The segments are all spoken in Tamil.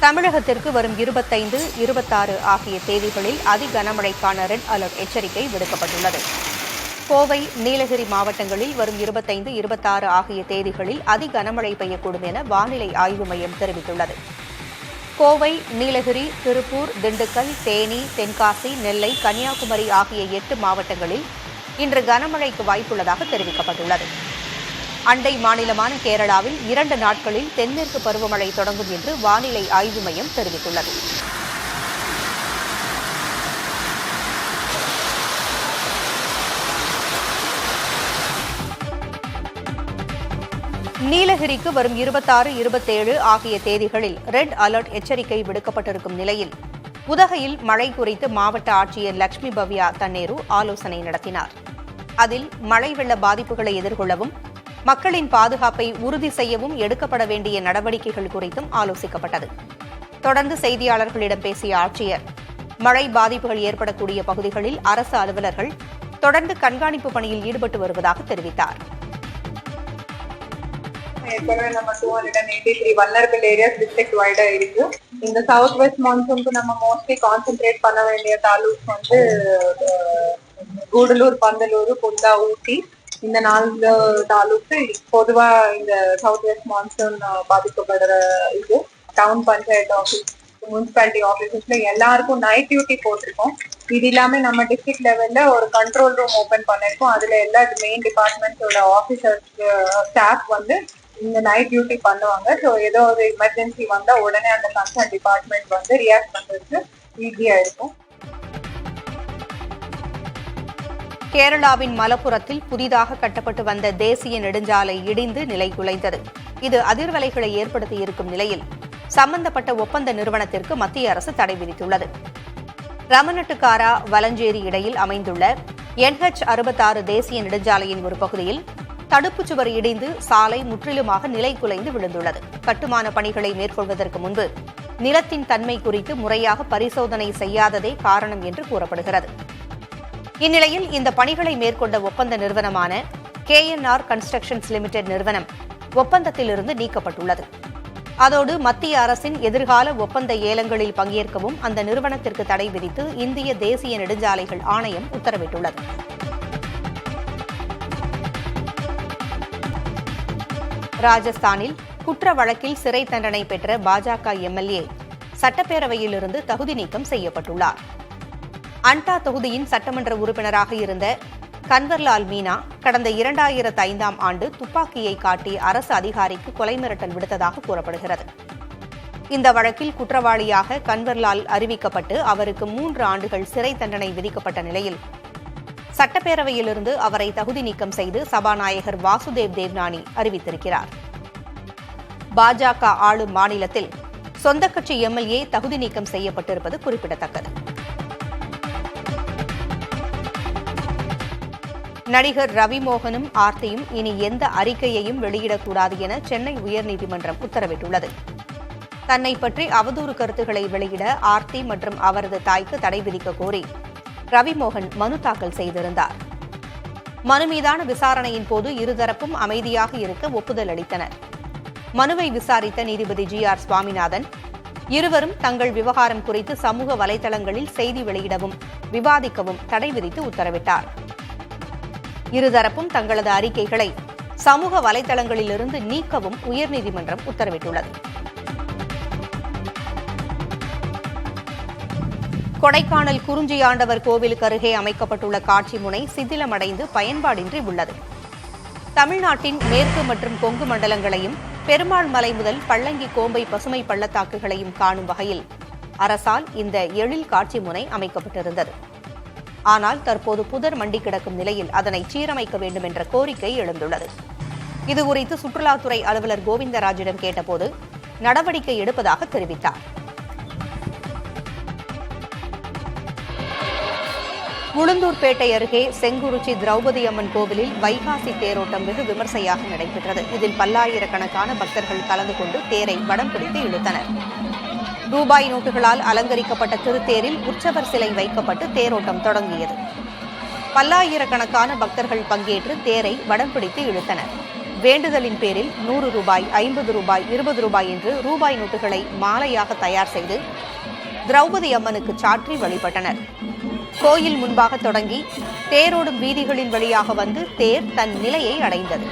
தமிழகத்திற்கு வரும் 25, 26 ஆகிய தேதிகளில் அதி கனமழைக்கான ரெட் அலர்ட் எச்சரிக்கை விடுக்கப்பட்டுள்ளது. கோவை, நீலகிரி மாவட்டங்களில் வரும் 25, 26 ஆகிய தேதிகளில் அதி கனமழை பெய்யக்கூடும் என வானிலை ஆய்வு மையம் தெரிவித்துள்ளது. கோவை, நீலகிரி, திருப்பூர், திண்டுக்கல், தேனி, தென்காசி, நெல்லை, கன்னியாகுமரி ஆகிய 8 மாவட்டங்களில் இன்று கனமழைக்கு வாய்ப்புள்ளதாக தெரிவிக்கப்பட்டுள்ளது. அண்டை மாநிலமான கேரளாவில் 2 நாட்களில் தென்மேற்கு பருவமழை தொடங்கும் என்று வானிலை ஆய்வு மையம் தெரிவித்துள்ளது. நீலகிரிக்கு வரும் 26, 27 ஆகிய தேதிகளில் ரெட் அலர்ட் எச்சரிக்கை விடுக்கப்பட்டிருக்கும் நிலையில் உதகையில் மழை குறித்து மாவட்ட ஆட்சியர் லட்சுமி பவ்யா தன்னேரு ஆலோசனை நடத்தினார். அதில் மழை வெள்ள பாதிப்புகளை எதிர்கொள்ளவும் மக்களின் பாதுகாப்பை உறுதி செய்யவும் எடுக்கப்பட வேண்டிய நடவடிக்கைகள் குறித்தும் ஆலோசிக்கப்பட்டது. தொடர்ந்து செய்தியாளர்களிடம் பேசிய ஆட்சியர், மழை பாதிப்புகள் ஏற்படக்கூடிய பகுதிகளில் அரசு அலுவலர்கள் தொடர்ந்து கண்காணிப்பு பணியில் ஈடுபட்டு வருவதாக தெரிவித்தார். ஏற்கனவே நம்ம 283 வல்னரபிள் ஏரியாஸ் டிஸ்ட்ரிக்ட் வைடா இருக்கு. இந்த சவுத் வெஸ்ட் மான்சூனுக்கு நம்ம மோஸ்ட்லி கான்சென்ட்ரேட் பண்ண வேண்டிய தாலுக்ஸ் வந்து கூடலூர், பந்தலூர், குந்தா, ஊட்டி, இந்த 4 தாலுக்கு பொதுவா இந்த சவுத் வெஸ்ட் மான்சூன் பாதிக்கப்படுற இது டவுன் பஞ்சாயத்து ஆஃபீஸ், முனிசிபாலிட்டி ஆஃபீஸஸ்ல எல்லாருக்கும் நைட் டியூட்டி போட்டிருக்கோம். இது இல்லாம நம்ம டிஸ்ட்ரிக்ட் லெவல்ல ஒரு கண்ட்ரோல் ரூம் ஓபன் பண்ணிருக்கோம். அதுல எல்லா மெயின் டிபார்ட்மெண்ட்ஸோட ஆஃபீஸர்ஸ் ஸ்டாஃப் வந்து இந்த நைட் டியூட்டி பண்ணுவாங்க. ஸோ ஏதோ ஒரு எமர்ஜென்சி வந்தா உடனே அந்த கன்சர்ன் டிபார்ட்மெண்ட் வந்து ரியாக்ட் பண்றதுக்கு ஈஸியா இருக்கும். கேரளாவின் மலப்புரத்தில் புதிதாக கட்டப்பட்டு வந்த தேசிய நெடுஞ்சாலை இடிந்து நிலைகுலைந்தது. இது அதிர்வலைகளை ஏற்படுத்தியிருக்கும் நிலையில் சம்பந்தப்பட்ட ஒப்பந்த நிறுவனத்திற்கு மத்திய அரசு தடை விதித்துள்ளது. ரமநட்டுக்காரா, வலஞ்சேரி இடையில் அமைந்துள்ள NH66 தேசிய நெடுஞ்சாலையின் ஒரு பகுதியில் தடுப்புச் சுவர் இடிந்து சாலை முற்றிலுமாக நிலைகுலைந்து விழுந்துள்ளது. கட்டுமான பணிகளை மேற்கொள்வதற்கு முன்பு நிலத்தின் தன்மை குறித்து முறையாக பரிசோதனை செய்யாததே காரணம் என்று கூறப்படுகிறது. இந்நிலையில் இந்த பணிகளை மேற்கொண்ட ஒப்பந்த நிறுவனமான KNR கன்ஸ்ட்ரக்ஷன்ஸ் லிமிடெட் நிறுவனம் ஒப்பந்தத்திலிருந்து நீக்கப்பட்டுள்ளது. அதோடு மத்திய அரசின் எதிர்கால ஒப்பந்த ஏலங்களில் பங்கேற்கவும் அந்த நிறுவனத்திற்கு தடை விதித்து இந்திய தேசிய நெடுஞ்சாலைகள் ஆணையம் உத்தரவிட்டுள்ளது. ராஜஸ்தானில் குற்ற வழக்கில் சிறை தண்டனை பெற்ற பாஜக MLA சட்டப்பேரவையிலிருந்து தகுதி நீக்கம் செய்யப்பட்டுள்ளார். அண்டா தொகுதியின் சட்டமன்ற உறுப்பினராக இருந்த கன்வர்லால் மீனா கடந்த 2005ஆம் ஆண்டு துப்பாக்கியை காட்டி அரசு அதிகாரிக்கு கொலை மிரட்டல் விடுத்ததாக கூறப்படுகிறது. இந்த வழக்கில் குற்றவாளியாக கன்வர்லால் அறிவிக்கப்பட்டு அவருக்கு 3 ஆண்டுகள் சிறை தண்டனை விதிக்கப்பட்ட நிலையில் சட்டப்பேரவையிலிருந்து அவரை தகுதி நீக்கம் செய்து சபாநாயகர் வாசுதேவ் தேவ்நானி அறிவித்திருக்கிறார். பாஜக ஆளும் மாநிலத்தில் சொந்த கட்சி MLA தகுதி நீக்கம் செய்யப்பட்டிருப்பது குறிப்பிடத்தக்கது. நடிகர் ரவி மோகனும் ஆர்த்தியும் இனி எந்த அறிக்கையையும் வெளியிடக்கூடாது என சென்னை உயர்நீதிமன்றம் உத்தரவிட்டுள்ளது. தன்னை பற்றி அவதூறு கருத்துக்களை வெளியிட ஆர்த்தி மற்றும் அவரது தாய்க்கு தடை விதிக்க கோரி ரவிமோகன் மனு தாக்கல் செய்திருந்தார். மனு மீதான விசாரணையின் போது இருதரப்பும் அமைதியாக இருக்க ஒப்புதல் அளித்தனர். மனுவை விசாரித்த நீதிபதி GR சுவாமிநாதன் இருவரும் தங்கள் விவகாரம் குறித்து சமூக வலைதளங்களில் செய்தி வெளியிடவும் விவாதிக்கவும் தடை விதித்து உத்தரவிட்டார். இருதரப்பும் தங்களது அறிக்கைகளை சமூக வலைதளங்களிலிருந்து நீக்கவும் உயர்நீதிமன்றம் உத்தரவிட்டுள்ளது. கொடைக்கானல் குறிஞ்சியாண்டவர் கோவிலுக்கு அருகே அமைக்கப்பட்டுள்ள காட்சி முனை சிதிலமடைந்து பயன்பாடின்றி உள்ளது. தமிழ்நாட்டின் மேற்கு மற்றும் கொங்கு மண்டலங்களையும் பெருமாள் மலை முதல் பள்ளங்கி கோம்பை பசுமை பள்ளத்தாக்குகளையும் காணும் வகையில் அரசால் இந்த எழில் காட்சி முனை அமைக்கப்பட்டிருந்தது. ஆனால் தற்போது புதர் மண்டி கிடக்கும் நிலையில் அதனை சீரமைக்க வேண்டும் என்ற கோரிக்கை எழுந்துள்ளது. இதுகுறித்து சுற்றுலாத்துறை அலுவலர் கோவிந்தராஜிடம் கேட்டபோது நடவடிக்கை எடுப்பதாக தெரிவித்தார். உளுந்தூர்பேட்டை அருகே செங்குறிச்சி திரௌபதி அம்மன் கோவிலில் வைகாசி தேரோட்டம் வெகு விமர்சையாக நடைபெற்றது. இதில் பல்லாயிரக்கணக்கான பக்தர்கள் கலந்து கொண்டு தேரை வடம் பிடித்து இழுத்தனர். ரூபாய் நோட்டுகளால் அலங்கரிக்கப்பட்ட திருத்தேரில் உற்சவர் சிலை வைக்கப்பட்டு தேரோட்டம் தொடங்கியது. பல்லாயிரக்கணக்கான பக்தர்கள் பங்கேற்று தேரை வடம் பிடித்து இழுத்தனர். வேண்டுதலின் பேரில் 100 ரூபாய், 50 ரூபாய், 20 ரூபாய் என்று ரூபாய் நோட்டுகளை மாலையாக தயார் செய்து திரௌபதி அம்மனுக்கு சாற்றி வழிபட்டனர். கோயில் முன்பாக தொடங்கி தேரோடும் வீதிகளின் வழியாக வந்து தேர் தன் நிலையை அடைந்தது.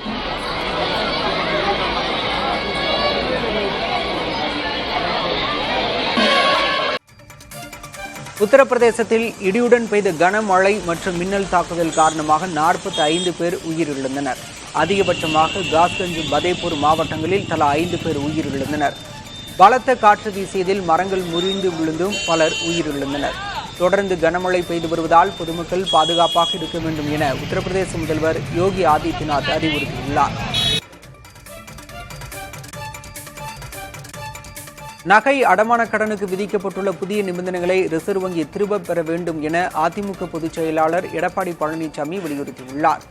உத்தரப்பிரதேசத்தில் இடியுடன் பெய்த கனமழை மற்றும் மின்னல் தாக்குதல் காரணமாக 45 பேர் உயிரிழந்தனர். அதிகபட்சமாக காஸ்கஞ்ச், பதேபூர் மாவட்டங்களில் தலா 5 பேர் உயிரிழந்தனர். பலத்த காற்று வீசியதில் மரங்கள் முறிந்து விழுந்தும் பலர் உயிரிழந்தனர். தொடர்ந்து கனமழை பெய்து வருவதால் பொதுமக்கள் பாதுகாப்பாக இருக்க வேண்டும் என உத்தரப்பிரதேச முதல்வர் யோகி ஆதித்யநாத் அறிவுறுத்தியுள்ளார். நகை அடமான கடனுக்கு விதிக்கப்பட்டுள்ள புதிய நிபந்தனைகளை ரிசர்வ் வங்கி திரும்பப் பெற வேண்டும் என அதிமுக பொதுச் செயலாளர் எடப்பாடி பழனிசாமி வலியுறுத்தியுள்ளார்.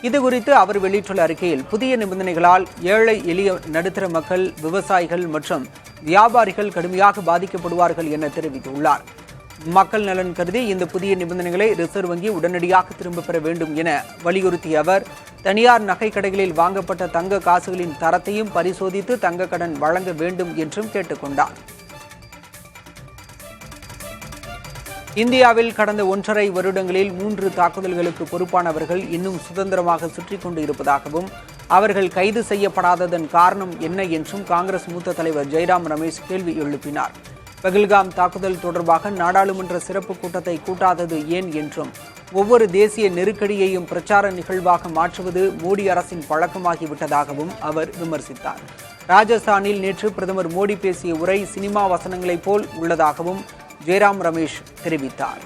இதுகுறித்து அவர் வெளியிட்டுள்ள அறிக்கையில், புதிய நிபந்தனைகளால் ஏழை, எளிய, நடுத்தர மக்கள், விவசாயிகள் மற்றும் வியாபாரிகள் கடுமையாக பாதிக்கப்படுவார்கள் என தெரிவித்துள்ளார். மக்கள் நலன் கருதி இந்த புதிய நிபந்தனைகளை ரிசர்வ் வங்கி உடனடியாக திரும்பப் பெற வேண்டும் என வலியுறுத்திய அவர், தனியார் நகை கடைகளில் வாங்கப்பட்ட தங்க காசுகளின் தரத்தையும் பரிசோதித்து தங்க கடன் வழங்க வேண்டும் என்றும் கேட்டுக்கொண்டார். இந்தியாவில் கடந்த 1.5 வருடங்களில் 3 தாக்குதல்களுக்கு பொறுப்பானவர்கள் இன்னும் சுதந்திரமாக சுற்றிக் கொண்டு இருப்பதாகவும் அவர்கள் கைது செய்யப்படாததன் காரணம் என்ன என்றும் காங்கிரஸ் மூத்த தலைவர் ஜெய்ராம் ரமேஷ் கேள்வி எழுப்பினார். பஹல்காம் தாக்குதல் தொடர்பாக நாடாளுமன்ற சிறப்பு கூட்டத்தை கூட்டாதது ஏன் என்றும், ஒவ்வொரு தேசிய நெருக்கடியையும் பிரச்சார நிகழ்வாக மாற்றுவது மோடி அரசின் பழக்கமாகிவிட்டதாகவும் அவர் விமர்சித்தார். ராஜஸ்தானில் நேற்று பிரதமர் மோடி பேசிய உரை சினிமா வசனங்களைப் போல் உள்ளதாகவும் ஜெய்ராம் ரமேஷ் தெரிவித்தார்.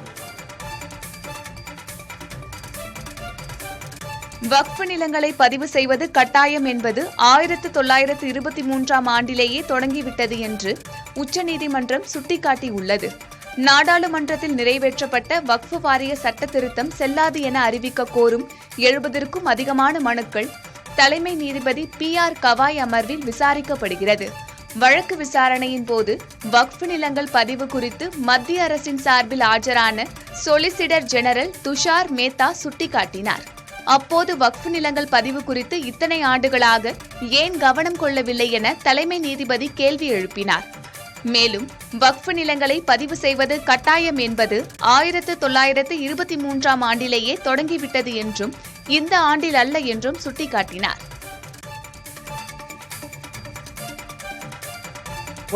வக்ஃப் நிலங்களை பதிவு செய்வது கட்டாயம் என்பது 1923ஆம் ஆண்டிலேயே தொடங்கிவிட்டது என்று உச்சநீதிமன்றம் சுட்டிக்காட்டியுள்ளது. நாடாளுமன்றத்தில் நிறைவேற்றப்பட்ட வக்ஃப் வாரிய சட்ட திருத்தம் செல்லாது என அறிவிக்க கோரும் 70க்கும் அதிகமான மனுக்கள் தலைமை நீதிபதி PR கவாய் அமர்வில் விசாரிக்கப்படுகிறது. வழக்கு விசாரணையின் போது வக்ஃப் நிலங்கள் பதிவு குறித்து மத்திய அரசின் சார்பில் ஆஜரான சொலிசிட்டர் ஜெனரல் துஷார் மேத்தா சுட்டிக்காட்டினார். அப்போது வக்ஃப் நிலங்கள் பதிவு குறித்து இத்தனை ஆண்டுகளாக ஏன் கவனம் கொள்ளவில்லை என தலைமை நீதிபதி கேள்வி எழுப்பினார். மேலும் வக்ஃப் நிலங்களை பதிவு செய்வது கட்டாயம் என்பது 1923ஆம் ஆண்டிலேயே தொடங்கிவிட்டது என்றும் இந்த ஆண்டில் அல்ல என்றும் சுட்டிக்காட்டினார்.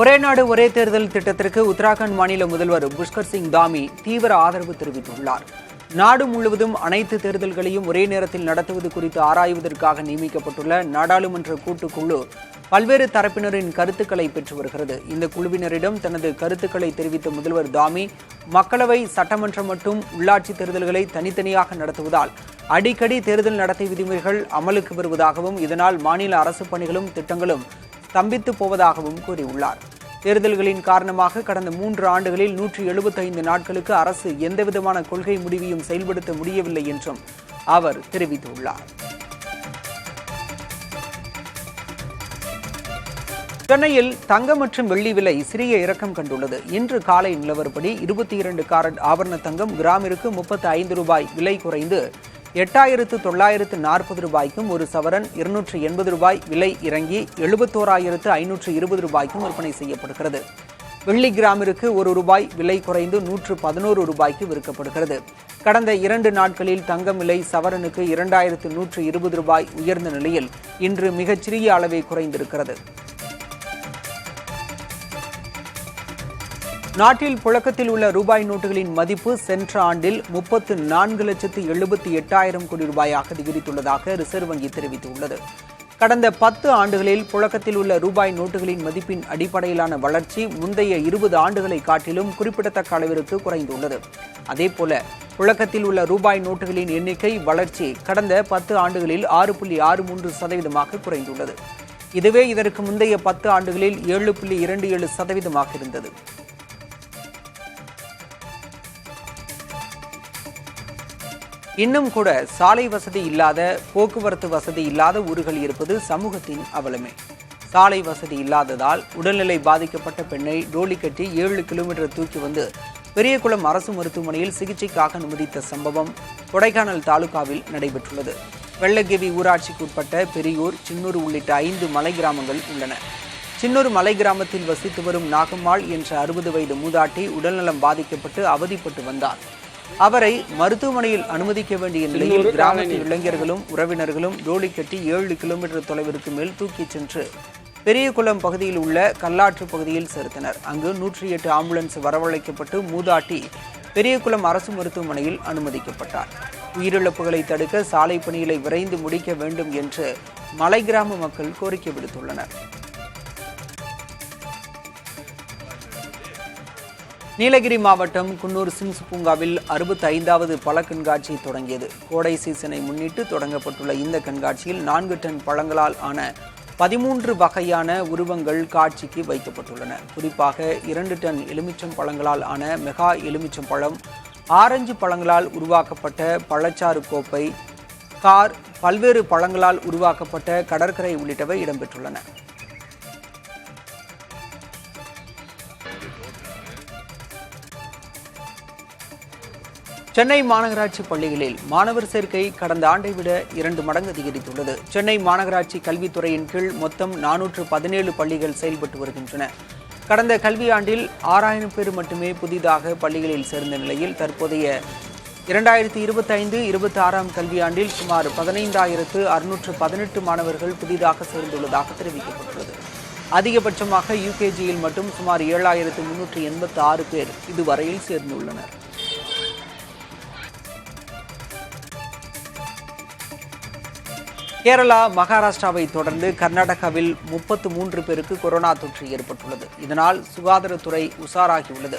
ஒரே நாடு ஒரே தேர்தல் திட்டத்திற்கு உத்தராகண்ட் மாநில முதல்வர் புஷ்கர் சிங் தாமி தீவிர ஆதரவு தெரிவித்துள்ளார். நாடு முழுவதும் அனைத்து தேர்தல்களையும் ஒரே நேரத்தில் நடத்துவது குறித்து ஆராய்வதற்காக நியமிக்கப்பட்டுள்ள நாடாளுமன்ற கூட்டுக்குழு பல்வேறு தரப்பினரின் கருத்துக்களை பெற்று வருகிறது. இந்த குழுவினரிடம் தனது கருத்துக்களை தெரிவித்த முதல்வர் தாமி, மக்களவை, சட்டமன்றம் மற்றும் உள்ளாட்சி தேர்தல்களை தனித்தனியாக நடத்துவதால் அடிக்கடி தேர்தல் நடத்தை விதிமுறைகள் அமலுக்கு வருவதாகவும் இதனால் மாநில அரசு பணிகளும் திட்டங்களும் ஸ்தம்பித்து போவதாகவும் கூறியுள்ளார். தேர்தல்களின் காரணமாக கடந்த 3 ஆண்டுகளில் 175 நாட்களுக்கு அரசு எந்தவிதமான கொள்கை முடிவையும் செயல்படுத்த முடியவில்லை என்றும் அவர் தெரிவித்துள்ளார். சென்னையில் தங்கம் மற்றும் வெள்ளி விலை சிறிய இறக்கம் கண்டுள்ளது. இன்று காலை நிலவரப்படி 22 காரட் ஆபரண தங்கம் கிராமிற்கு 35 ரூபாய் விலை குறைந்து 8940 ரூபாய்க்கும், ஒரு சவரன் 280 ரூபாய் விலை இறங்கி 71,520 ரூபாய்க்கும் விற்பனை செய்யப்படுகிறது. வெள்ளி கிராமிற்கு 1 ரூபாய் விலை குறைந்து 111 ரூபாய்க்கு விற்கப்படுகிறது. கடந்த 2 நாட்களில் தங்கம் விலை சவரனுக்கு 2120 ரூபாய் உயர்ந்த நிலையில் இன்று மிகச்சிறிய அளவே குறைந்திருக்கிறது. நாட்டில் புழக்கத்தில் உள்ள ரூபாய் நோட்டுகளின் மதிப்பு சென்ற ஆண்டில் 34,78,000 கோடி ரூபாயாக அதிகரித்துள்ளதாக ரிசர்வ் வங்கி தெரிவித்துள்ளது. கடந்த 10 ஆண்டுகளில் புழக்கத்தில் உள்ள ரூபாய் நோட்டுகளின் மதிப்பின் அடிப்படையிலான வளர்ச்சி முந்தைய 20 ஆண்டுகளை காட்டிலும் குறிப்பிடத்தக்க அளவிற்கு குறைந்துள்ளது. அதேபோல புழக்கத்தில் உள்ள ரூபாய் நோட்டுகளின் எண்ணிக்கை வளர்ச்சி கடந்த 10 ஆண்டுகளில் 6.63% குறைந்துள்ளது. இதுவே இதற்கு முந்தைய 10 ஆண்டுகளில் 7.27% இருந்தது. இன்னும் கூட சாலை வசதி இல்லாத, போக்குவரத்து வசதி இல்லாத ஊர்கள் இருப்பது சமூகத்தின் அவலமே. சாலை வசதி இல்லாததால் உடல்நிலை பாதிக்கப்பட்ட பெண்ணை டோலி கட்டி 7 கிலோமீட்டர் தூக்கி வந்து பெரியகுளம் அரசு மருத்துவமனையில் சிகிச்சைக்காக அனுமதித்த சம்பவம் கொடைக்கானல் தாலுகாவில் நடைபெற்றுள்ளது. வெள்ளக்கேவி ஊராட்சிக்கு உட்பட்ட பெரியூர், சின்னூர் உள்ளிட்ட 5 மலை கிராமங்கள் உள்ளன. சின்னூர் மலை கிராமத்தில் வசித்து வரும் நாகம்மாள் என்ற 60 வயது மூதாட்டி உடல்நலம் பாதிக்கப்பட்டு அவதிப்பட்டு வந்தார். அவரை மருத்துவமனையில் அனுமதிக்க வேண்டிய நிலையில் கிராமத்து இளைஞர்களும் உறவினர்களும் டோலி கட்டி 7 கிலோமீட்டர் தொலைவிற்கு மேல் தூக்கிச் சென்று பெரியகுளம் பகுதியில் உள்ள கல்லாற்று பகுதியில் சேர்த்தனர். அங்கு 108 ஆம்புலன்ஸ் வரவழைக்கப்பட்டு மூதாட்டி பெரியகுளம் அரசு மருத்துவமனையில் அனுமதிக்கப்பட்டார். உயிரிழப்புகளை தடுக்க சாலை பணிகளை விரைந்து முடிக்க வேண்டும் என்று மலை கிராம மக்கள் கோரிக்கை விடுத்துள்ளனர். நீலகிரி மாவட்டம் குன்னூர் சிம்ஸ் பூங்காவில் 65வது பழ கண்காட்சி தொடங்கியது. கோடை சீசனை முன்னிட்டு தொடங்கப்பட்டுள்ள இந்த கண்காட்சியில் 4 டன் பழங்களால் ஆன 13 வகையான உருவங்கள் காட்சிக்கு வைக்கப்பட்டுள்ளன. குறிப்பாக 2 டன் எலுமிச்சம் பழங்களால் ஆன மெகா எலுமிச்சம் பழம், ஆரஞ்சு பழங்களால் உருவாக்கப்பட்ட பழச்சாறு கோப்பை, கார், பல்வேறு பழங்களால் உருவாக்கப்பட்ட கடற்கரை உள்ளிட்டவை இடம்பெற்றுள்ளன. சென்னை மாநகராட்சி பள்ளிகளில் மாணவர் சேர்க்கை கடந்த ஆண்டை விட 2 மடங்கு அதிகரித்துள்ளது. சென்னை மாநகராட்சி கல்வித்துறையின் கீழ் மொத்தம் 417 பள்ளிகள் செயல்பட்டு வருகின்றன. கடந்த கல்வியாண்டில் 6000 பேர் மட்டுமே புதிதாக பள்ளிகளில் சேர்ந்த நிலையில் தற்போதைய 2025-26 கல்வியாண்டில் சுமார் 15,618 மாணவர்கள் புதிதாக சேர்ந்துள்ளதாக தெரிவிக்கப்பட்டுள்ளது. அதிகபட்சமாக யுகேஜியில் மட்டும் சுமார் 7,386 பேர் இதுவரையில் சேர்ந்துள்ளனர். கேரளா, மகாராஷ்டிராவை தொடர்ந்து கர்நாடகாவில் 33 பேருக்கு கொரோனா தொற்று ஏற்பட்டுள்ளது. இதனால் சுகாதாரத்துறை உஷாராகியுள்ளது.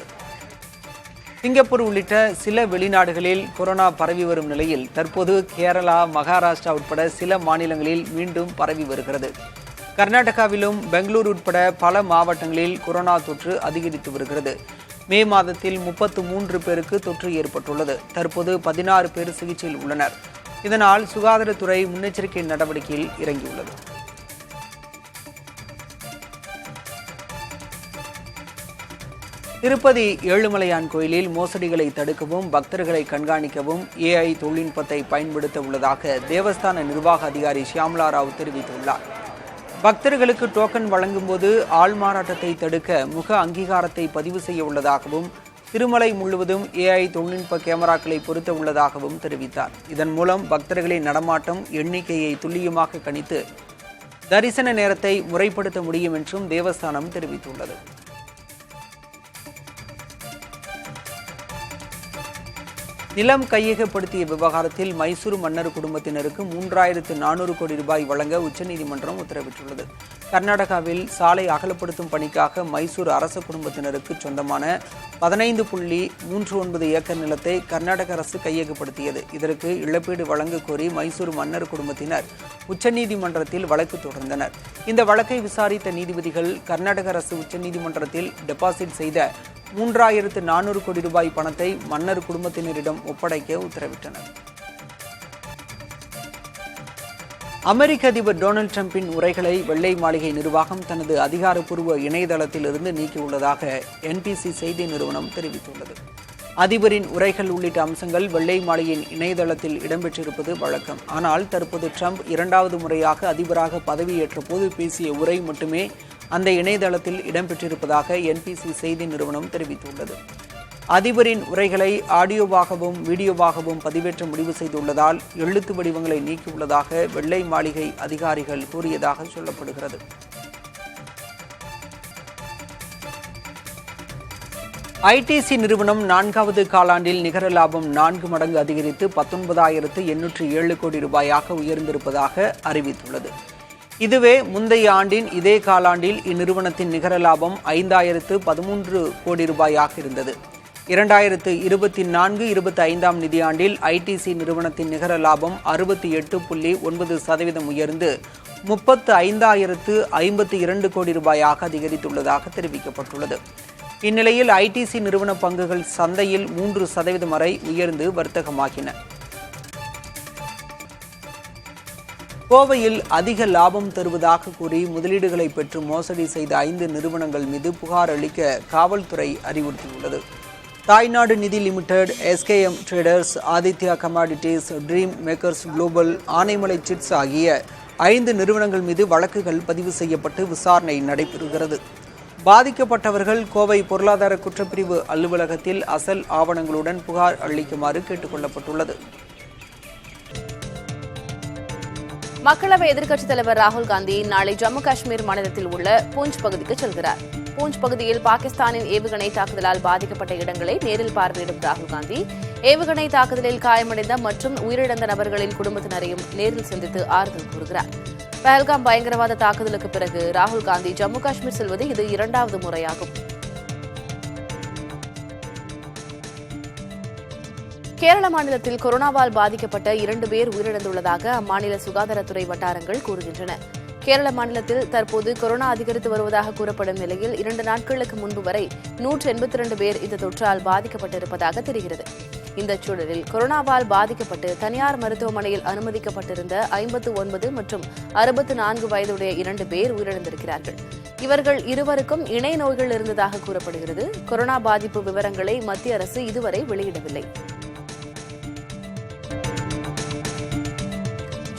சிங்கப்பூர் உள்ளிட்ட சில வெளிநாடுகளில் கொரோனா பரவி வரும் நிலையில் தற்போது கேரளா, மகாராஷ்டிரா உட்பட சில மாநிலங்களில் மீண்டும் பரவி வருகிறது. கர்நாடகாவிலும் பெங்களூரு உட்பட பல மாவட்டங்களில் கொரோனா தொற்று அதிகரித்து வருகிறது. மே மாதத்தில் 33 பேருக்கு தொற்று ஏற்பட்டுள்ளது. தற்போது 16 பேர் சிகிச்சையில் உள்ளனர். இதனால் சுகாதாரத்துறை முன்னெச்சரிக்கை நடவடிக்கையில் இறங்கியுள்ளது. திருப்பதி ஏழுமலையான் கோயிலில் மோசடிகளை தடுக்கவும் பக்தர்களை கண்காணிக்கவும் AI தொழில்நுட்பத்தை பயன்படுத்த உள்ளதாக தேவஸ்தான நிர்வாக அதிகாரி ஷியாமலா ராவ் தெரிவித்துள்ளார். பக்தர்களுக்கு டோக்கன் வழங்கும்போது ஆள்மாறாட்டத்தை தடுக்க முக அங்கீகாரத்தை பதிவு செய்ய உள்ளதாகவும் திருமலை முழுவதும் AI தொழில்நுட்ப கேமராக்களை பொருத்த உள்ளதாகவும் தெரிவித்தார். இதன் மூலம் பக்தர்களின் நடமாட்டம் எண்ணிக்கையை துல்லியமாக கணித்து தரிசன நேரத்தை முறைப்படுத்த முடியும் என்றும் தேவஸ்தானம் தெரிவித்துள்ளது. நிலம் கையகப்படுத்திய விவகாரத்தில் மைசூர் மன்னர் குடும்பத்தினருக்கு 3,400 கோடி ரூபாய் வழங்க உச்சநீதிமன்றம் உத்தரவிட்டுள்ளது. கர்நாடகாவில் சாலை அகலப்படுத்தும் பணிக்காக மைசூர் அரச குடும்பத்தினருக்கு சொந்தமான 15.39 ஏக்கர் நிலத்தை கர்நாடக அரசு கையகப்படுத்தியது. இதற்கு இழப்பீடு வழங்க கோரி மைசூர் மன்னர் குடும்பத்தினர் உச்சநீதிமன்றத்தில் வழக்கு தொடர்ந்தனர். இந்த வழக்கை விசாரித்த நீதிபதிகள் கர்நாடக அரசு உச்சநீதிமன்றத்தில் டெபாசிட் செய்த 3,400 கோடி ரூபாய் பணத்தை மன்னர் குடும்பத்தினரிடம் ஒப்படைக்க உத்தரவிட்டனர். அமெரிக்க அதிபர் டொனால்டு டிரம்பின் உரைகளை வெள்ளை மாளிகை நிர்வாகம் தனது அதிகாரப்பூர்வ இணையதளத்திலிருந்து நீக்கியுள்ளதாக NBC செய்தி நிறுவனம் தெரிவித்துள்ளது. அதிபரின் உரைகள் உள்ளிட்ட அம்சங்கள் வெள்ளை மாளிகையின் இணையதளத்தில் இடம்பெற்றிருப்பது வழக்கம். ஆனால் தற்போது ட்ரம்ப் 2வது முறையாக அதிபராக பதவியேற்ற போது பேசிய உரை மட்டுமே அந்த இணையதளத்தில் இடம்பெற்றிருப்பதாக NBC செய்தி நிறுவனம் தெரிவித்துள்ளது. அதிபரின் உரைகளை ஆடியோவாகவும் வீடியோவாகவும் பதிவேற்ற முடிவு செய்துள்ளதால் எழுத்து வடிவங்களை நீக்கியுள்ளதாக வெள்ளை மாளிகை அதிகாரிகள் கூறியதாக சொல்லப்படுகிறது. ITC நிறுவனம் 4வது காலாண்டில் நிகர லாபம் 4 மடங்கு அதிகரித்து 19,807 கோடி ரூபாயாக உயர்ந்திருப்பதாக அறிவித்துள்ளது. இதுவே முந்தைய ஆண்டின் இதே காலாண்டில் இந்நிறுவனத்தின் நிகர லாபம் 5,013 கோடி ரூபாயாக இருந்தது. 2024-25 நிதியாண்டில் ITC நிறுவனத்தின் நிகர லாபம் 68.9% உயர்ந்து 35,052 கோடி ரூபாயாக அதிகரித்துள்ளதாக தெரிவிக்கப்பட்டுள்ளது. இந்நிலையில் ITC நிறுவன பங்குகள் சந்தையில் 3% வரை உயர்ந்து வர்த்தகமாகின. கோவையில் அதிக லாபம் தருவதாக கூறி முதலீடுகளை பெற்று மோசடி செய்த 5 நிறுவனங்கள் மீது புகார் அளிக்க காவல்துறை அறிவுறுத்தியுள்ளது. தாய்நாடு நிதி limited, SKM traders, Aditya commodities, dream makers global, Anaimalai chits ஆகிய 5 நிறுவனங்கள் மீது வழக்குகள் பதிவு செய்யப்பட்டு விசாரணை நடைபெறுகிறது. பாதிக்கப்பட்டவர்கள் கோவை பொருளாதார குற்றப்பிரிவு அலுவலகத்தில் அசல் ஆவணங்களுடன் புகார் அளிக்குமாறு கேட்டுக் கொள்ளப்பட்டுள்ளது. மக்களவை எதிர்க்கட்சித் தலைவர் ராகுல் காந்தி நாளை ஜம்மு காஷ்மீர் மாநிலத்தில் உள்ள பூஞ்ச் பகுதிக்கு செல்கிறார். பூஞ்ச் பகுதியில் பாகிஸ்தானின் ஏவுகணை தாக்குதலால் பாதிக்கப்பட்ட இடங்களை நேரில் பார்வையிடும் ராகுல் காந்தி ஏவுகணை தாக்குதலில் காயமடைந்த மற்றும் உயிரிழந்த நபர்களின் குடும்பத்தினரையும் நேரில் சந்தித்து ஆறுதல் கூறுகிறார். பஹல்காம் பயங்கரவாத தாக்குதலுக்கு பிறகு ராகுல் காந்தி ஜம்மு காஷ்மீர் செல்வது இது 2வது முறையாகும். கேரள மாநிலத்தில் கொரோனாவால் பாதிக்கப்பட்ட 2 பேர் உயிரிழந்துள்ளதாக அம்மாநில சுகாதாரத்துறை வட்டாரங்கள் கூறுகின்றன. கேரள மாநிலத்தில் தற்போது கொரோனா அதிகரித்து வருவதாக கூறப்படும் நிலையில் 2 நாட்களுக்கு முன்பு வரை 182 பேர் இந்த தொற்றால் பாதிக்கப்பட்டிருப்பதாக தெரிகிறது. இந்த சூழலில் கொரோனாவால் பாதிக்கப்பட்டு தனியார் மருத்துவமனையில் அனுமதிக்கப்பட்டிருந்த 59 மற்றும் 64 வயதுடைய 2 பேர் உயிரிழந்திருக்கிறார்கள். இவர்கள் இருவருக்கும் இணை நோய்கள் இருந்ததாக கூறப்படுகிறது. கொரோனா பாதிப்பு விவரங்களை மத்திய அரசு இதுவரை வெளியிடவில்லை.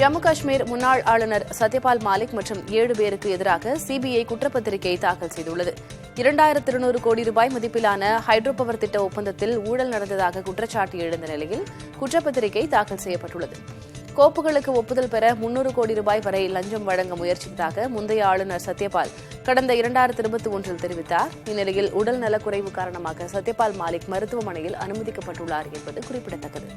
ஜம்மு காஷ்மீர் முன்னாள் ஆளுநர் சத்யபால் மாலிக் மற்றும் 7 பேருக்கு எதிராக சிபிஐ குற்றப்பத்திரிகை தாக்கல் செய்துள்ளது. 2200 கோடி ரூபாய் மதிப்பிலான ஹைட்ரோ பவர் திட்ட ஒப்பந்தத்தில் ஊழல் நடந்ததாக குற்றச்சாட்டு எழுந்த நிலையில் குற்றப்பத்திரிகை தாக்கல் செய்யப்பட்டுள்ளது. கோப்புகளுக்கு ஒப்புதல் பெற 300 கோடி ரூபாய் வரை லஞ்சம் வழங்க முயற்சித்ததாக முந்தைய ஆளுநர் சத்யபால் கடந்த 2021 தெரிவித்தார். இந்நிலையில் உடல் நலக்குறைவு காரணமாக சத்யபால் மாலிக் மருத்துவமனையில் அனுமதிக்கப்பட்டுள்ளார் என்பது குறிப்பிடத்தக்கது.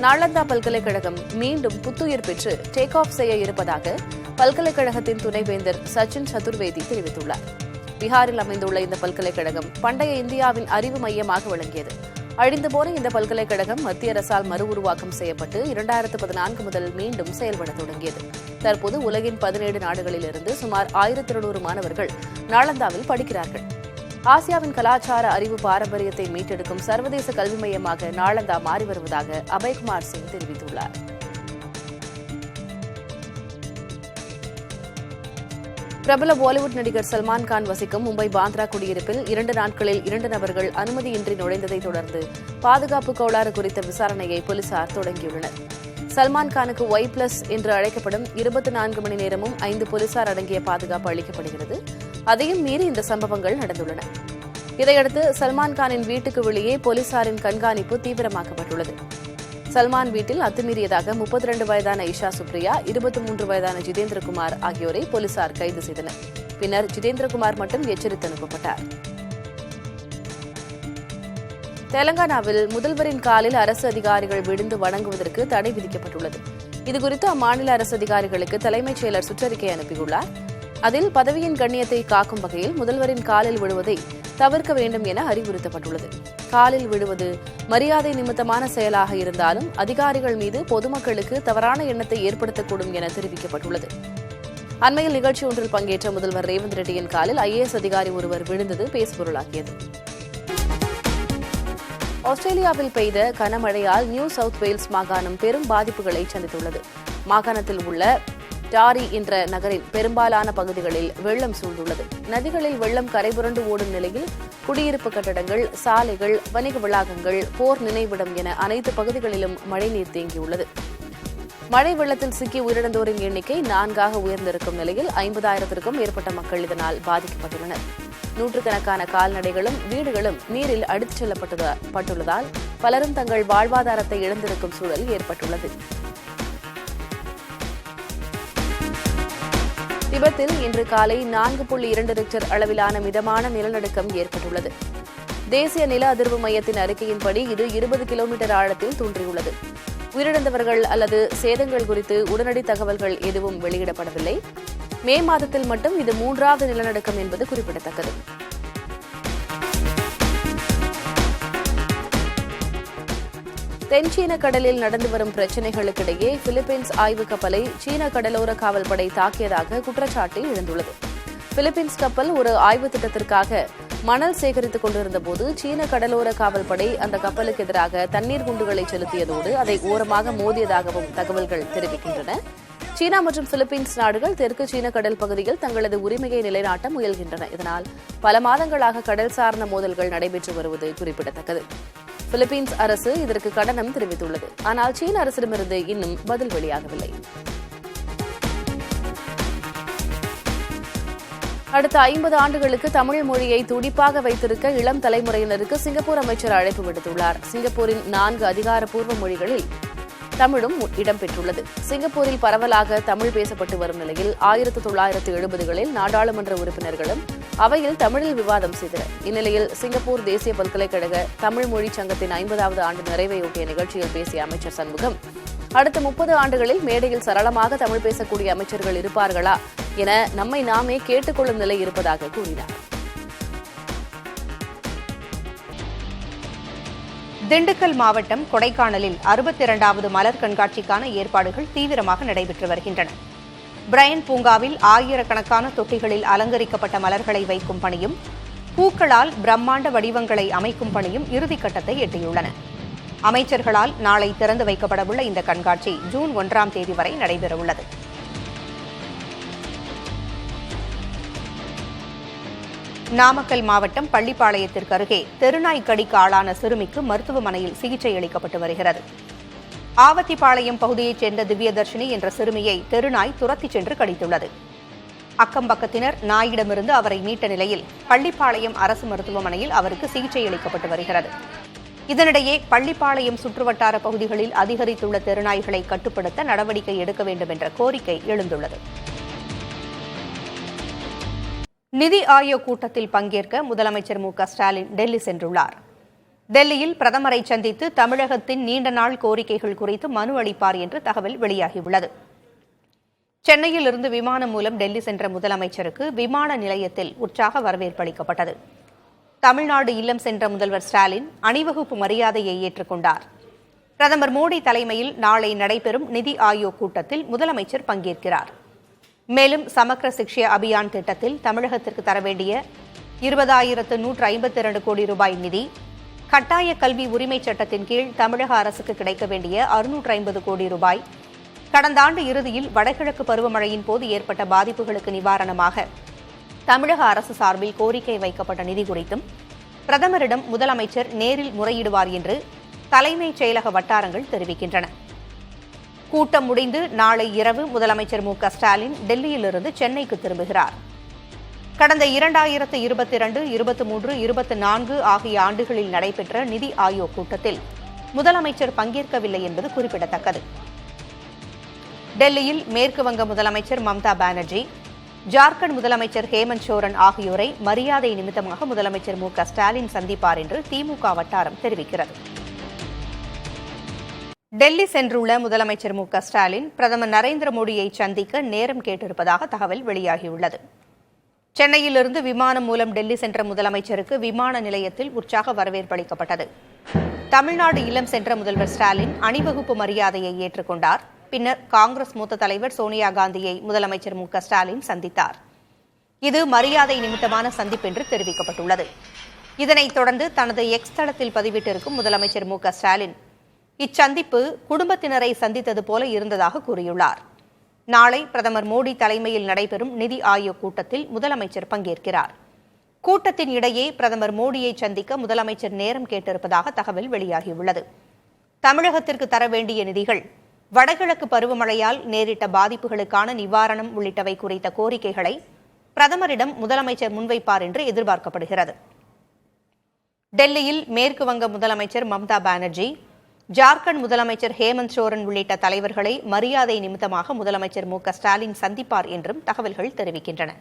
நாளந்தா பல்கலைக்கழகம் மீண்டும் புத்துயிர் பெற்று டேக் ஆஃப் செய்ய இருப்பதாக பல்கலைக்கழகத்தின் துணைவேந்தர் சச்சின் சதுர்வேதி தெரிவித்துள்ளார். பீகாரில் அமைந்துள்ள இந்த பல்கலைக்கழகம் பண்டைய இந்தியாவின் அறிவு மையமாக விளங்கியது. அழிந்து போன இந்த பல்கலைக்கழகம் மத்திய அரசால் மறு உருவாக்கம் செய்யப்பட்டு 2014 முதல் மீண்டும் செயல்பட தொடங்கியது. தற்போது உலகின் 17 நாடுகளிலிருந்து சுமார் 1200 மாணவர்கள் நாளந்தாவில் படிக்கிறார்கள். ஆசியாவின் கலாச்சார அறிவு பாரம்பரியத்தை மீட்டெடுக்கும் சர்வதேச கல்வி மையமாக நாளந்தா மாறி வருவதாக அபய்குமார் சிங் தெரிவித்துள்ளார். பிரபல பாலிவுட் நடிகர் சல்மான் கான் வசிக்கும் மும்பை பாந்த்ரா குடியிருப்பில் 2 நாட்களில் 2 நபர்கள் அனுமதியின்றி நுழைந்ததை தொடர்ந்து பாதுகாப்பு கோளாறு குறித்த விசாரணையை போலீசார் தொடங்கியுள்ளனர். சல்மான் கானுக்கு Y+ என்று அழைக்கப்படும் 24 மணி நேரமும் 5 போலீசார் அடங்கிய பாதுகாப்பு அளிக்கப்படுகிறது. அதையும் மீறி இந்த சம்பவங்கள் நடந்துள்ளன. இதையடுத்து சல்மான் கானின் வீட்டுக்கு வெளியே போலீசாரின் கண்காணிப்பு தீவிரமாக்கப்பட்டுள்ளது. சல்மான் வீட்டில் அத்துமீறியதாக 32 வயதான இஷா சுப்ரியா, 23 வயதான ஜிதேந்திரகுமார் ஆகியோரை போலீசார் கைது செய்தனர். பின்னர் ஜிதேந்திரகுமார் மட்டும் எச்சரித்து அனுப்பப்பட்டார். தெலங்கானாவில் முதல்வரின் காலில் அரசு அதிகாரிகள் விழுந்து வணங்குவதற்கு தடை விதிக்கப்பட்டுள்ளது. இதுகுறித்து அம்மாநில அரசு அதிகாரிகளுக்கு தலைமைச் செயலர் சுற்றறிக்கை அனுப்பியுள்ளார். அதில் பதவியின் கண்ணியத்தை காக்கும் வகையில் முதல்வரின் காலில் விழுவதை தவிர்க்க வேண்டும் என அறிவுறுத்தப்பட்டுள்ளது. காலில் விழுவது மரியாதை நிமித்தமான செயலாக இருந்தாலும் அதிகாரிகள் மீது பொதுமக்களுக்கு தவறான எண்ணத்தை ஏற்படுத்தக்கூடும் என தெரிவிக்கப்பட்டுள்ளது. அண்மையில் நிகழ்ச்சி ஒன்றில் பங்கேற்ற முதல்வர் ரேவந்த் ரெட்டியின் காலில் IAS அதிகாரி ஒருவர் விழுந்தது பேசுபொருளாகியது. ஆஸ்திரேலியாவில் பெய்த கனமழையால் நியூ சவுத் வேல்ஸ் மாகாணம் பெரும் பாதிப்புகளை சந்தித்துள்ளது. மாகாணத்தில் உள்ள டாரி என்ற நகரின் பெரும்பாலான பகுதிகளில் வெள்ளம் சூழ்ந்துள்ளது. நதிகளில் வெள்ளம் கரைபுரண்டு ஓடும் நிலையில் குடியிருப்பு கட்டடங்கள், சாலைகள், வணிக வளாகங்கள், போர் நினைவிடம் என அனைத்து பகுதிகளிலும் மழைநீர் தேங்கியுள்ளது. மழை வெள்ளத்தில் சிக்கி உயிரிழந்தோரின் எண்ணிக்கை 4ஆக உயர்ந்திருக்கும் நிலையில் 50,000க்கும் மேற்பட்ட மக்கள் இதனால் பாதிக்கப்பட்டுள்ளனர். நூற்றுக்கணக்கான கால்நடைகளும் வீடுகளும் நீரில் அடித்துச் செல்லப்பட்டுள்ளதால் பலரும் தங்கள் வாழ்வாதாரத்தை இழந்திருக்கும் சூழல் ஏற்பட்டுள்ளது. திபெத்தில் இன்று காலை 4.2 ரிக்டர் அளவிலான மிதமான நிலநடுக்கம் ஏற்பட்டுள்ளது. தேசிய நில அதிர்வு மையத்தின் அறிக்கையின்படி இது 20 கிலோமீட்டர் ஆழத்தில் தோன்றியுள்ளது. உயிரிழந்தவர்கள் அல்லது சேதங்கள் குறித்து உடனடி தகவல்கள் எதுவும் வெளியிடப்படவில்லை. மே மாதத்தில் மட்டும் இது 3வது நிலநடுக்கம் என்பது குறிப்பிடத்தக்கது. தென்சீன கடலில் நடந்து வரும் பிரச்சினைகளுக்கிடையே பிலிப்பைன்ஸ் ஆய்வு கப்பலை சீன கடலோர காவல்படை தாக்கியதாக குற்றச்சாட்டு எழுந்துள்ளது. பிலிப்பைன்ஸ் கப்பல் ஒரு ஆய்வு திட்டத்திற்காக மணல் சேகரித்துக் கொண்டிருந்தபோது சீன கடலோர காவல்படை அந்த கப்பலுக்கு எதிராக தண்ணீர் குண்டுகளை செலுத்தியதோடு அதை ஓரமாக மோதியதாகவும் தகவல்கள் தெரிவிக்கின்றன. சீனா மற்றும் பிலிப்பீன்ஸ் நாடுகள் தெற்கு சீன கடல் பகுதியில் தங்களது உரிமையை நிலைநாட்ட முயல்கின்றன. இதனால் பல மாதங்களாக கடல் சார்ந்த மோதல்கள் நடைபெற்று வருவது குறிப்பிடத்தக்கது. பிலிப்பீன்ஸ் அரசு இதற்கு கண்டனம் தெரிவித்துள்ளது. ஆனால் சீன அரசிடமிருந்து இன்னும் பதில் வெளியாகவில்லை. அடுத்த 50 ஆண்டுகளுக்கு தமிழ் மொழியை துடிப்பாக வைத்திருக்க இளம் தலைமுறையினருக்கு சிங்கப்பூர் அமைச்சர் அழைப்பு விடுத்துள்ளார். சிங்கப்பூரின் 4 அதிகாரப்பூர்வ மொழிகளில் தமிழும் இடம்பெற்றுள்ளது. சிங்கப்பூரில் பரவலாக தமிழ் பேசப்பட்டு வரும் நிலையில் 1970களில் நாடாளுமன்ற உறுப்பினர்களும் அவையில் தமிழில் விவாதம் செய்தனர். இந்நிலையில் சிங்கப்பூர் தேசிய பல்கலைக்கழக தமிழ் மொழி சங்கத்தின் 50வது ஆண்டு நிறைவையொட்டிய நிகழ்ச்சியில் பேசிய அமைச்சர் சண்முகம், அடுத்த 30 ஆண்டுகளில் மேடையில் சரளமாக தமிழ் பேசக்கூடிய அமைச்சர்கள் இருப்பார்களா என நம்மை நாமே கேட்டுக்கொள்ளும் நிலை இருப்பதாக கூறினார். திண்டுக்கல் மாவட்டம் கொடைக்கானலில் 62வது மலர் கண்காட்சிக்கான ஏற்பாடுகள் தீவிரமாக நடைபெற்று வருகின்றன. பிரையன் பூங்காவில் ஆயிரக்கணக்கான தொட்டிகளில் அலங்கரிக்கப்பட்ட மலர்களை வைக்கும் பணியும் பூக்களால் பிரம்மாண்ட வடிவங்களை அமைக்கும் பணியும் இறுதிக்கட்டத்தை எட்டியுள்ளன. அமைச்சர்களால் நாளை திறந்து வைக்கப்படவுள்ள இந்த கண்காட்சி ஜூன் 1ஆம் தேதி வரை நடைபெறவுள்ளது. நாமக்கல் மாவட்டம் பள்ளிப்பாளையத்திற்கு அருகே தெருநாய் கடிக்கு ஆளான சிறுமிக்கு மருத்துவமனையில் சிகிச்சை அளிக்கப்பட்டு வருகிறது. ஆவத்திப்பாளையம் பகுதியைச் சேர்ந்த திவ்யதர்ஷினி என்ற சிறுமியை தெருநாய் துரத்திச் சென்று கடித்துள்ளது. அக்கம்பக்கத்தினர் நாயிடமிருந்து அவரை மீட்ட நிலையில் பள்ளிப்பாளையம் அரசு மருத்துவமனையில் அவருக்கு சிகிச்சை அளிக்கப்பட்டு வருகிறது. இதனிடையே பள்ளிப்பாளையம் சுற்றுவட்டார பகுதிகளில் அதிகரித்துள்ள தெருநாய்களை கட்டுப்படுத்த நடவடிக்கை எடுக்க வேண்டும் என்ற கோரிக்கை எழுந்துள்ளது. நிதி ஆயோக் கூட்டத்தில் பங்கேற்க முதலமைச்சர் மு.க.ஸ்டாலின் டெல்லி சென்றுள்ளார். டெல்லியில் பிரதமரை சந்தித்து தமிழகத்தின் நீண்ட நாள் கோரிக்கைகள் குறித்து மனு அளிப்பார் என்று தகவல் வெளியாகியுள்ளது. சென்னையில் இருந்து விமானம் மூலம் டெல்லி சென்ற முதலமைச்சருக்கு விமான நிலையத்தில் உற்சாக வரவேற்பு அளிக்கப்பட்டது. தமிழ்நாடு இல்லம் சென்ற முதல்வர் ஸ்டாலின் அணிவகுப்பு மரியாதையை ஏற்றுக்கொண்டார். பிரதமர் மோடி தலைமையில் நாளை நடைபெறும் நிதி ஆயோக் கூட்டத்தில் முதலமைச்சர் பங்கேற்கிறார். மேலும் சமக்ர சிக்ஷா அபியான் திட்டத்தில் தமிழகத்திற்கு தர வேண்டிய 20,152 கோடி ரூபாய் நிதி, கட்டாய கல்வி உரிமை சட்டத்தின் கீழ் தமிழக அரசுக்கு கிடைக்க வேண்டிய 650 கோடி ரூபாய், கடந்த ஆண்டு இறுதியில் வடகிழக்கு பருவமழையின் போது ஏற்பட்ட பாதிப்புகளுக்கு நிவாரணமாக தமிழக அரசு சார்பில் கோரிக்கை வைக்கப்பட்ட நிதி குறித்தும் பிரதமரிடம் முதலமைச்சர் நேரில் முறையிடுவார் என்று தலைமைச் செயலக வட்டாரங்கள் தெரிவிக்கின்றன. கூட்டம் முடிந்து நாளை இரவு முதலமைச்சர் மு.க.ஸ்டாலின் டெல்லியிலிருந்து சென்னைக்கு திரும்புகிறார். கடந்த 2022, 23, 24 ஆகிய ஆண்டுகளில் நடைபெற்ற நிதி ஆயோக் கூட்டத்தில் முதலமைச்சர் பங்கேற்கவில்லை என்பது குறிப்பிடத்தக்கது. டெல்லியில் மேற்கு வங்க முதலமைச்சர் மம்தா பானர்ஜி, ஜார்க்கண்ட் முதலமைச்சர் ஹேமந்த் சோரன் ஆகியோரை மரியாதை நிமித்தமாக முதலமைச்சர் மு.க.ஸ்டாலின் சந்திப்பார் என்று திமுக வட்டாரம் தெரிவிக்கிறது. டெல்லி சென்றுள்ள முதலமைச்சர் மு.க.ஸ்டாலின் பிரதமர் நரேந்திர மோடியை சந்திக்க நேரம் கேட்டிருப்பதாக தகவல் வெளியாகியுள்ளது. சென்னையிலிருந்து விமானம் மூலம் டெல்லி சென்ற முதலமைச்சருக்கு விமான நிலையத்தில் உற்சாக வரவேற்பு அளிக்கப்பட்டது. தமிழ்நாடு இல்லம் சென்ற முதல்வர் ஸ்டாலின் அணிவகுப்பு மரியாதையை ஏற்றுக்கொண்டார். பின்னர் காங்கிரஸ் மூத்த தலைவர் சோனியா காந்தியை முதலமைச்சர் மு.க.ஸ்டாலின் சந்தித்தார். இது மரியாதை நிமித்தமான சந்திப்பு என்று தெரிவிக்கப்பட்டுள்ளது. இதனைத் தொடர்ந்து தனது எக்ஸ் தளத்தில் பதிவிட்டிருக்கும் முதலமைச்சர் மு.க.ஸ்டாலின் இச்சந்திப்பு குடும்பத்தினரை சந்தித்தது போல இருந்ததாக கூறியுள்ளார். நாளை பிரதமர் மோடி தலைமையில் நடைபெறும் நிதி ஆயோக் கூட்டத்தில் முதலமைச்சர் பங்கேற்கிறார். கூட்டத்தின் இடையே பிரதமர் மோடியை சந்திக்க முதலமைச்சர் நேரம் கேட்டிருப்பதாக தகவல் வெளியாகியுள்ளது. தமிழகத்திற்கு தர வேண்டிய நிதிகள், வடகிழக்கு பருவமழையால் நேரிட்ட பாதிப்புகளுக்கான நிவாரணம் உள்ளிட்டவை குறித்த கோரிக்கைகளை பிரதமரிடம் முதலமைச்சர் முன்வைப்பார் என்று எதிர்பார்க்கப்படுகிறது. டெல்லியில் மேற்கு வங்க முதலமைச்சர் மம்தா பானர்ஜி, ஜார்க்கண்ட் முதலமைச்சர் ஹேமந்த் சோரன் உள்ளிட்ட தலைவர்களை மரியாதை நிமித்தமாக முதலமைச்சர் மு.க.ஸ்டாலின் சந்திப்பார் என்றும் தகவல்கள் தெரிவிக்கின்றன.